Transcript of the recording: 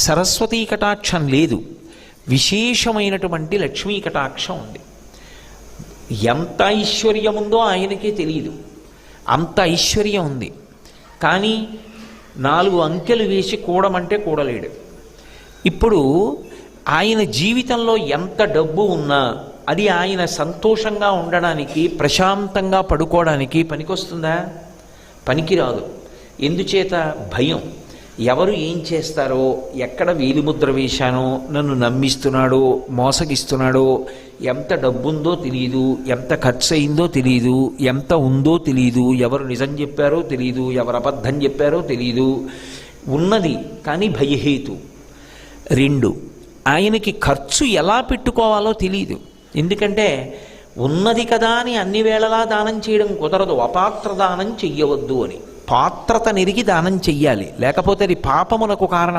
సరస్వతీ కటాక్షం లేదు, విశేషమైనటువంటి లక్ష్మీ కటాక్షం ఉంది. ఎంత ఐశ్వర్యం ఉందో ఆయనకే తెలియదు, అంత ఐశ్వర్యం ఉంది. కానీ 4 అంకెలు వేసి కూడమంటే కూడలేడు. ఇప్పుడు ఆయన జీవితంలో ఎంత డబ్బు ఉన్నా అది ఆయన సంతోషంగా ఉండడానికి, ప్రశాంతంగా పడుకోవడానికి పనికొస్తుందా? పనికిరాదు. ఎందుచేత? భయం. ఎవరు ఏం చేస్తారో, ఎక్కడ వేలిముద్ర వేశానో, నన్ను నమ్మిస్తున్నాడో మోసగిస్తున్నాడో, ఎంత డబ్బుందో తెలియదు, ఎంత ఖర్చు అయిందో తెలియదు, ఎంత ఉందో తెలియదు, ఎవరు నిజం చెప్పారో తెలియదు, ఎవరు అబద్ధం చెప్పారో తెలియదు. ఉన్నది కానీ భయహేతు. 2, ఆయనకి ఖర్చు ఎలా పెట్టుకోవాలో తెలియదు. ఎందుకంటే ఉన్నది కదా అని అన్ని వేళలా దానం చేయడం కుదరదు. అపాత్ర దానం చెయ్యవద్దు అని, పాత్రత నెరిగి దానం చెయ్యాలి, లేకపోతే అది పాపమునకు కారణం.